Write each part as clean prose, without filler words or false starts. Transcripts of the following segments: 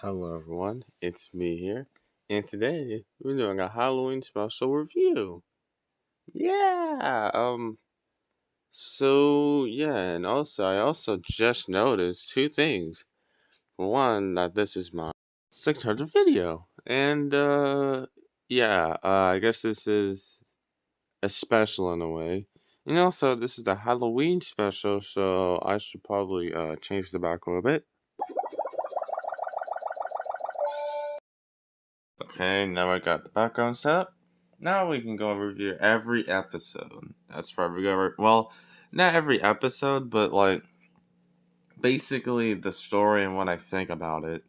Hello everyone, it's me here, and today we're doing a Halloween special review. Yeah, and also I also just noticed two things. For one, that this is my 600th video, and I guess this is a special in a way. And also, this is a Halloween special, so I should probably change the background a bit. Okay, now I got the background set up. Now we can go and review every episode. That's probably go. Well, not every episode, but like basically the story and what I think about it.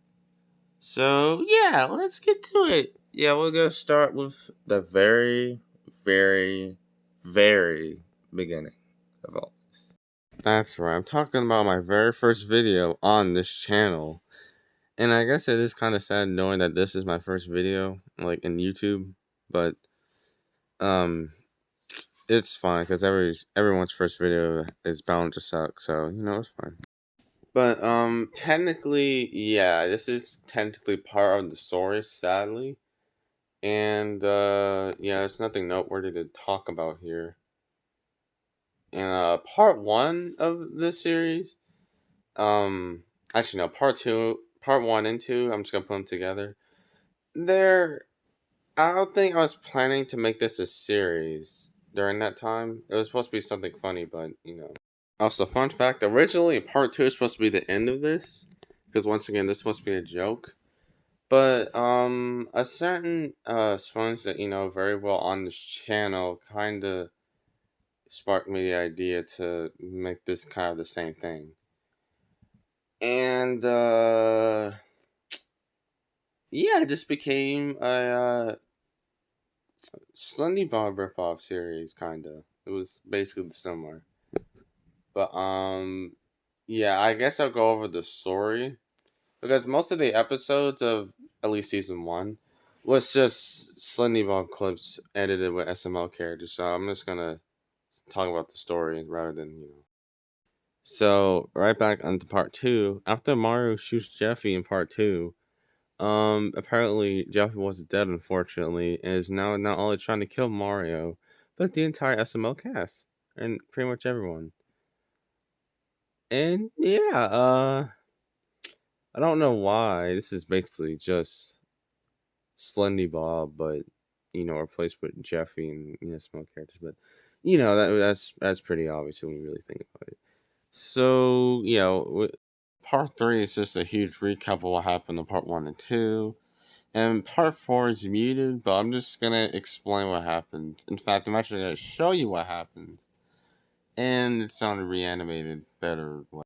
So yeah, let's get to it. Yeah, we're gonna start with the very, very beginning of all this. That's right. I'm talking about my very first video on this channel. And I guess it is kind of sad knowing that this is my first video, like in YouTube, but um, it's fine because everyone's first video is bound to suck, so it's fine. But technically, yeah, this is technically part of the story, sadly, and yeah, there's nothing noteworthy to talk about here. And part one of this series, um, actually no, part one and two, I'm just gonna put them together. They're I don't think I was planning to make this a series during that time. It was supposed to be something funny, but. Also, fun fact, originally part 2 is supposed to be the end of this. Because once again, this is supposed to be a joke. But, a certain, sponge that, very well on this channel kinda sparked me the idea to make this kind of the same thing. And, yeah, it just became a, Slendy Bob ripoff series, kinda. It was basically similar. But yeah, I guess I'll go over the story because most of the episodes of at least season one was just Slendy Bob clips edited with SML characters. So I'm just gonna talk about the story rather than. So right back onto part two. After Mario shoots Jeffy in part two, apparently Jeffy was dead, unfortunately, and is now not only trying to kill Mario, but the entire SML cast and pretty much everyone. And yeah, I don't know why. This is basically just Slendy Bob, but replaced with Jeffy and small characters. But that's pretty obvious when you really think about it. So part three is just a huge recap of what happened in part one and two. And part four is muted, but I'm just gonna explain what happened. In fact, I'm actually gonna show you what happened. And it's on a reanimated better way.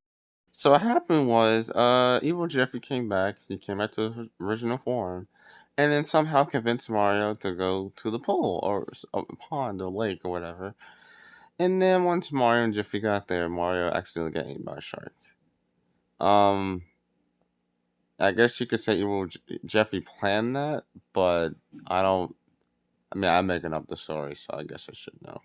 So what happened was, Evil Jeffy came back. He came back to his original form, and then somehow convinced Mario to go to the pool or a pond or lake or whatever. And then once Mario and Jeffy got there, Mario accidentally got eaten by a shark. Um, I guess you could say Jeffy planned that, but I don't. I mean, I'm making up the story, so I guess I should know.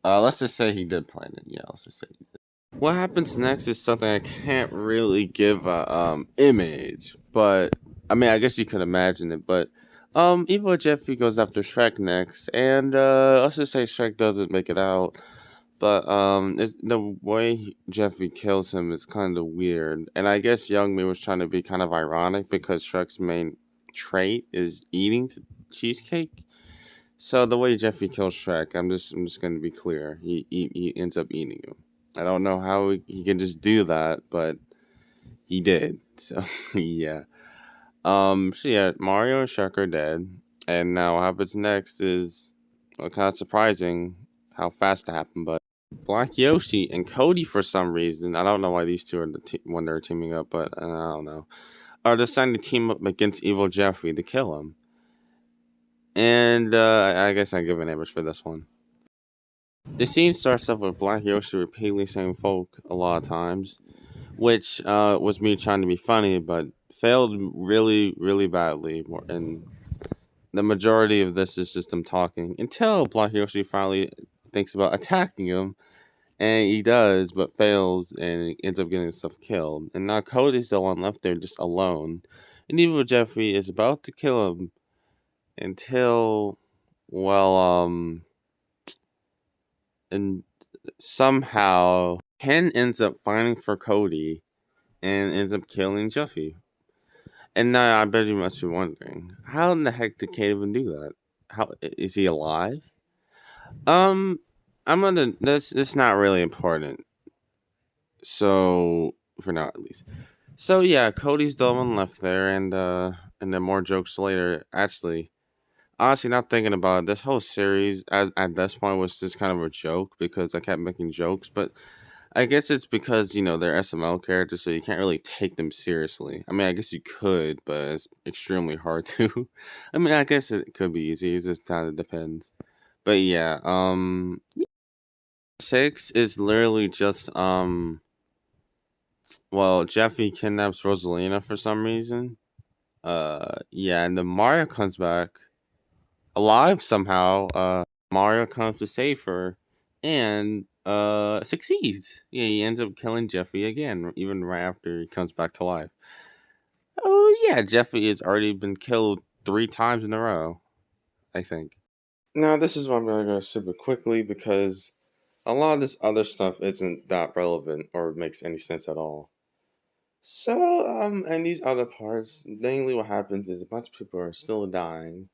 Let's just say he did plan it. Yeah, let's just say he did. What happens next is something I can't really give a image, but I mean I guess you could imagine it. But Evil Jeffy goes after Shrek next, and let's just say Shrek doesn't make it out. But the way Jeffy kills him is kind of weird, and I guess Young Me was trying to be kind of ironic because Shrek's main trait is eating cheesecake. So the way Jeffy kills Shrek, I'm just going to be clear. He ends up eating him. I don't know how he can just do that, but he did. So yeah. So Mario and Shrek are dead, and now what happens next is kind of surprising how fast it happened. But Black Yoshi and Cody, for some reason, I don't know why these two are when they're teaming up, but I don't know, are deciding to team up against Evil Jeffy to kill him. And I guess I give an average for this one. The scene starts off with Black Yoshi repeatedly saying folk a lot of times, which was me trying to be funny, but failed really, really badly. And the majority of this is just him talking until Black Yoshi finally thinks about attacking him, and he does, but fails, and he ends up getting himself killed. And now Cody's the one left there just alone, And evil Jeffy is about to kill him until, well, and somehow Ken ends up fighting for Cody and ends up killing Jeffy. And now I bet you must be wondering, how in the heck did Ken even do that? How is he alive? Um, I'm gonna. That's not really important. So for now, at least. So yeah, Cody's the one left there, and then more jokes later. Actually, honestly, not thinking about it, this whole series as at this point was just kind of a joke because I kept making jokes, but I guess it's because they're SML characters, so you can't really take them seriously. I mean, I guess you could, but it's extremely hard to. I mean, I guess it could be easy. It just kind of depends. But yeah, 6 is literally just well, Jeffy kidnaps Rosalina for some reason. Yeah, and then Mario comes back alive somehow. Mario comes to save her and succeeds. Yeah, he ends up killing Jeffy again, even right after he comes back to life. Oh yeah, Jeffy has already been killed 3 times in a row, I think. Now this is why I'm gonna go super quickly because a lot of this other stuff isn't that relevant or makes any sense at all. So, and these other parts, mainly what happens is a bunch of people are still dying.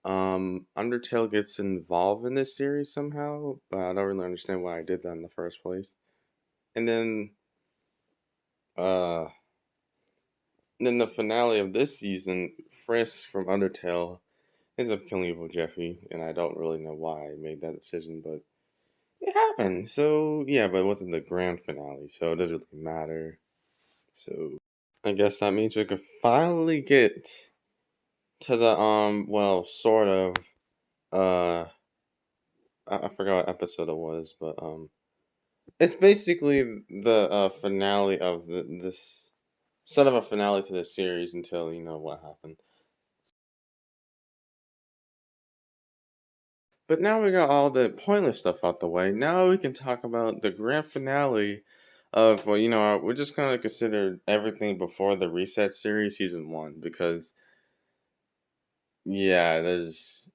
Undertale gets involved in this series somehow, but I don't really understand why I did that in the first place. And uh, then the finale of this season, Frisk from Undertale ends up killing evil Jeffy, and I don't really know why I made that decision, but it happened. So yeah, but it wasn't the grand finale, so it doesn't really matter. So I guess that means we could finally get to the well, sort of uh I forgot what episode it was, but it's basically the finale of this sort of a finale to the series until you know what happened. But now we got all the pointless stuff out the way. Now we can talk about the grand finale of well, we're just gonna consider everything before the Reset series season 1 because yeah, there's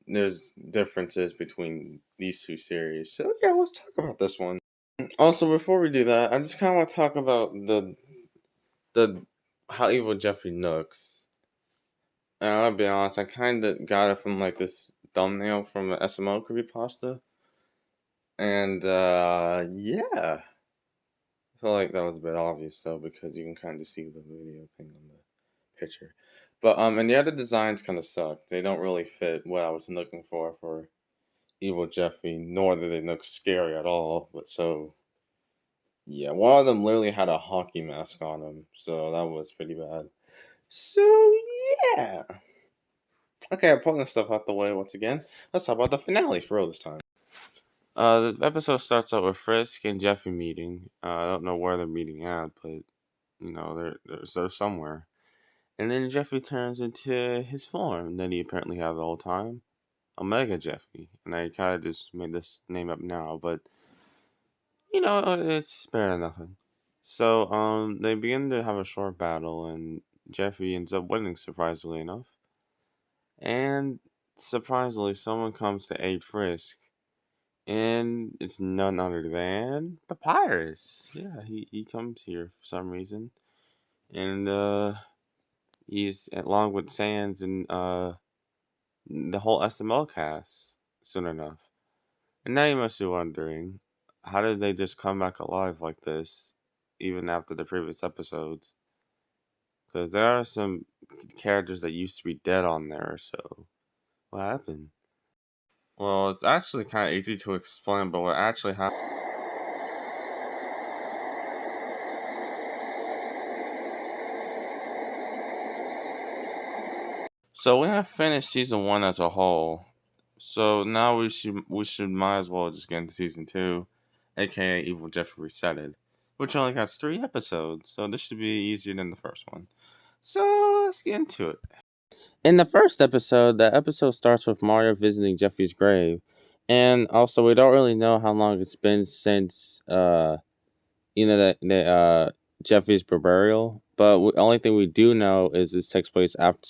differences between these two series. So yeah, let's talk about this one. Also, before we do that, I just kind of want to talk about the how evil Jeffrey looks. And I'll be honest, I kind of got it from like this thumbnail from the SMO creepypasta, and yeah, I feel like that was a bit obvious though because you can kind of see the video thing on the picture. But and the other designs kind of suck. They don't really fit what I was looking for evil Jeffy, nor do they look scary at all. But so yeah, one of them literally had a hockey mask on him, so that was pretty bad. So yeah. Okay, I'm pulling this stuff out the way once again. Let's talk about the finale for real this time. The episode starts out with Frisk and Jeffy meeting. I don't know where they're meeting at, but they're somewhere. And then Jeffy turns into his form that he apparently had the whole time, Omega Jeffy. And I kind of just made this name up now, but it's better than nothing. So they begin to have a short battle, and Jeffy ends up winning surprisingly enough. And surprisingly, someone comes to aid Frisk, and it's none other than Papyrus. Yeah, he comes here for some reason, and he's along with Sans and the whole SML cast soon enough. And now you must be wondering, how did they just come back alive like this, even after the previous episodes? Because there are some characters that used to be dead on there, so what happened? Well, it's actually kind of easy to explain, but what actually happened. So we have finished season 1 as a whole. So now we should might as well just get into season 2, aka Evil Jeffrey Resetted, which only has 3 episodes. So this should be easier than the first one. So let's get into it. In the first episode, the episode starts with Mario visiting Jeffy's grave, and also we don't really know how long it's been since that Jeffy's burial, But only thing we do know is this takes place after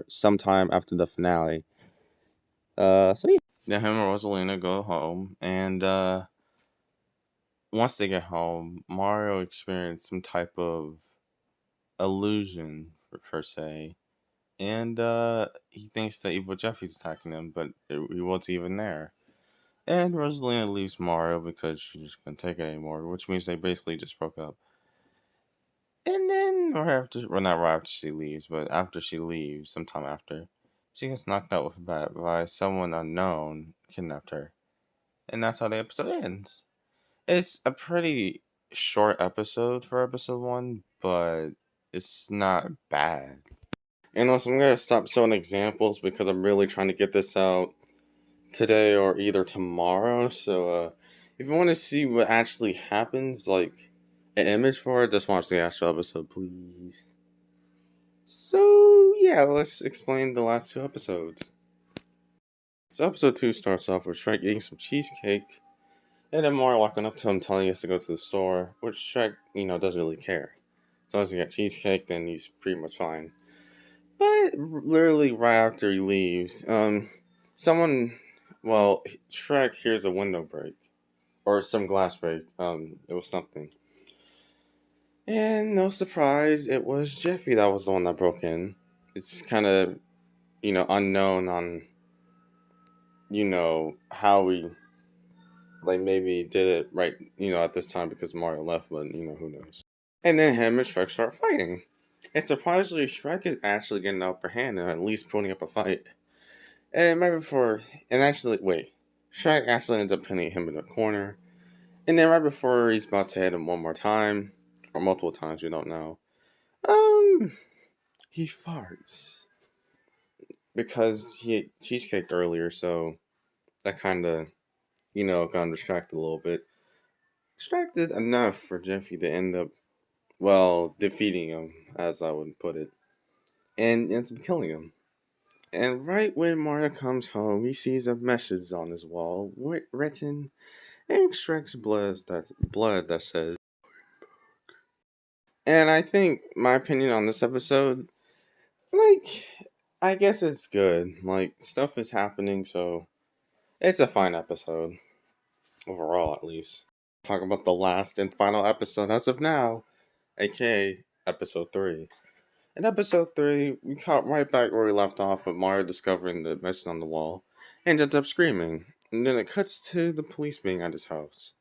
sometime after the finale. So yeah. Then him and Rosalina go home, and once they get home, Mario experiences some type of illusion, per se, and he thinks that evil Jeffy's attacking him, but he wasn't even there. And Rosalina leaves Mario because she just couldn't take it anymore, which means they basically just broke up. And then, or after, well, not right after she leaves, but after she leaves, sometime after, she gets knocked out with a bat by someone unknown kidnapped her. And that's how the episode ends. It's a pretty short episode for episode one, but it's not bad. And also, I'm gonna stop showing examples because I'm really trying to get this out today or either tomorrow. So, if you want to see what actually happens, like an image for it, just watch the actual episode, please. So, yeah, let's explain the last two episodes. So, episode 2 starts off with Shrek eating some cheesecake, and then Mario walking up to him telling us to go to the store, which Shrek, doesn't really care. As long as he got cheesecake, then he's pretty much fine. But literally right after he leaves, someone, well, Shrek hears a window break or some glass break. It was something, and no surprise, it was Jeffy that was the one that broke in. It's kind of unknown on how we like maybe did it right at this time because Mario left, but who knows. And then him and Shrek start fighting. And surprisingly, Shrek is actually getting the upper hand and at least putting up a fight. And right before, and actually, wait, Shrek actually ends up pinning him in the corner. And then right before he's about to hit him one more time, or multiple times, we don't know, he farts. Because he ate cheesecake earlier, so that kind of, got him distracted a little bit. Distracted enough for Jeffy to end up, well, defeating him, as I would put it. And ends up killing him. And right when Mario comes home, he sees a message on his wall written in Shrek's blood that says. And I think my opinion on this episode, like, I guess it's good. Like, stuff is happening, so it's a fine episode. Overall, at least. Talk about the last and final episode as of now, aka episode 3. In episode 3, we caught right back where we left off with Mario discovering the message on the wall and ends up screaming. And then it cuts to the police being at his house.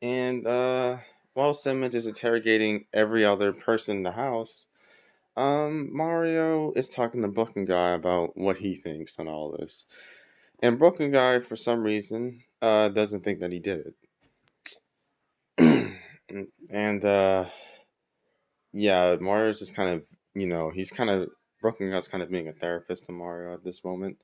And, while Simmons is interrogating every other person in the house, Mario is talking to Broken Guy about what he thinks on all this. And Broken Guy, for some reason, doesn't think that he did it. And, yeah, Mario's just kind of, he's kind of, Broken Guy's kind of being a therapist to Mario at this moment.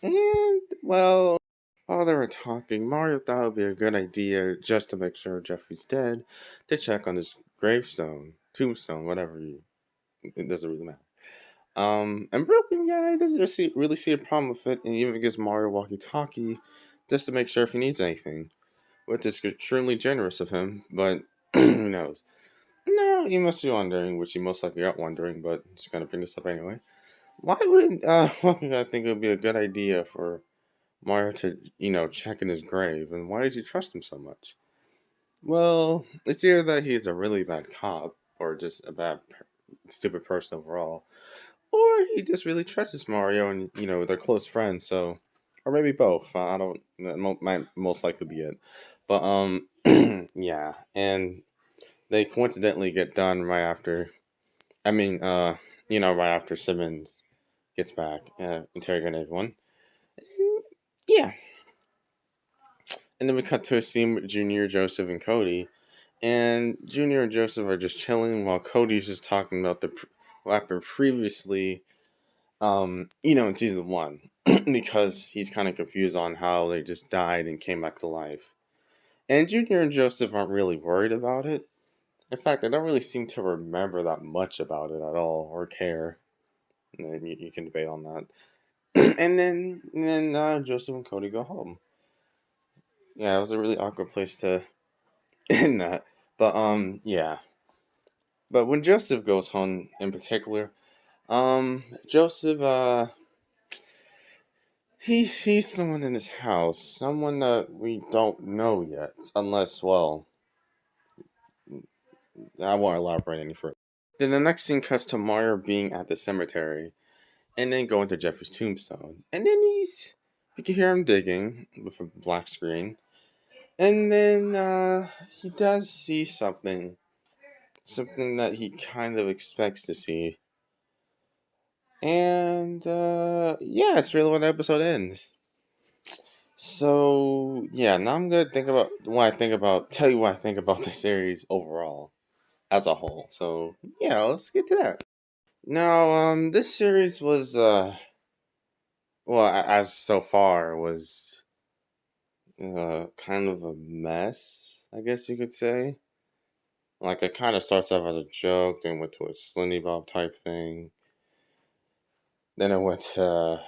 And, well, while they were talking, Mario thought it would be a good idea, just to make sure Jeffrey's dead, to check on his gravestone, tombstone, whatever it doesn't really matter. And Broken Guy doesn't really see a problem with it, and even gives Mario walkie-talkie just to make sure if he needs anything, which is extremely generous of him, but who knows. No, you must be wondering, which you most likely aren't wondering, but just gonna bring this up anyway. Why would Broken Guy think it would be a good idea for Mario to, check in his grave, and why does he trust him so much? Well, it's either that he's a really bad cop, or just a stupid person overall, or he just really trusts Mario, and they're close friends. So, or maybe both. I don't. That might most likely be it. But yeah, and they coincidentally get done right after. I mean, right after Simmons gets back, interrogating everyone. Yeah, and then we cut to a scene with Junior, Joseph, and Cody. And Junior and Joseph are just chilling while Cody's just talking about what happened previously, in season 1. Because he's kind of confused on how they just died and came back to life. And Junior and Joseph aren't really worried about it. In fact, they don't really seem to remember that much about it at all or care. And you can debate on that. and then Joseph and Cody go home. Yeah, it was a really awkward place to end that. But yeah. But when Joseph goes home in particular, Joseph, he sees someone in his house, someone that we don't know yet, unless, well, I won't elaborate any further. Then the next scene cuts to Mario being at the cemetery, and then going to Jeffrey's tombstone. And then you can hear him digging with a black screen. And then he does see something that he kind of expects to see. And yeah, it's really where the episode ends. So yeah, now I'm gonna think about tell you what I think about the series overall as a whole. So yeah, let's get to that. Now, this series was well, as so far was kind of a mess, I guess you could say. Like it kind of starts off as a joke, then went to a Slindy Bob type thing. Then it went to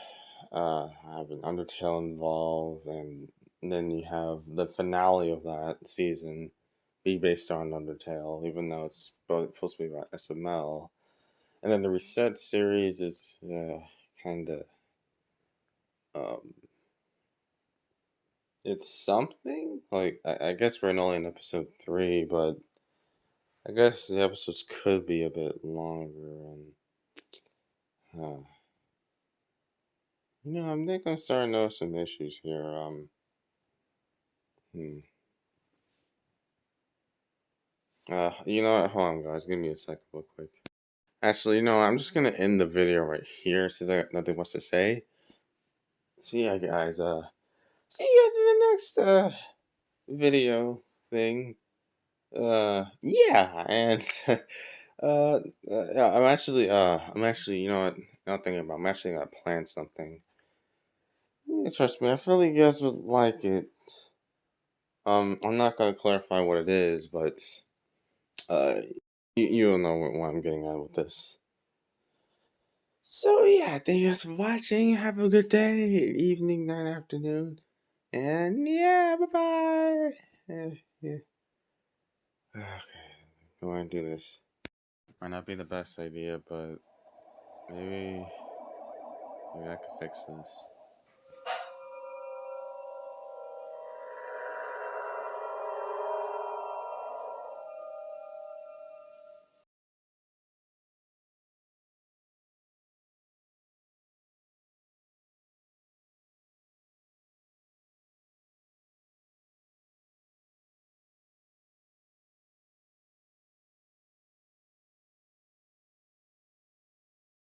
have an Undertale involved, and then you have the finale of that season be based on Undertale, even though it's supposed to be about SML. And then the Reset series is kind of um, it's something like I guess we're only in episode 3, but I guess the episodes could be a bit longer. And uh, I think I'm starting to notice some issues here. Hmm. You know what? Hold on, guys. Give me a second, real quick. Actually, I'm just gonna end the video right here since I got nothing much to say. See ya, guys. See you guys in the next video thing. Yeah, and yeah, you know what? Not thinking about. I'm actually gonna plan something. Yeah, trust me, I feel like you guys would like it. I'm not gonna clarify what it is, but uh, you'll know what I'm getting at with this. So yeah, thank you guys for watching. Have a good day, evening, night, afternoon, and yeah, bye bye. Yeah. Okay, go ahead and do this. Might not be the best idea, but maybe I could fix this.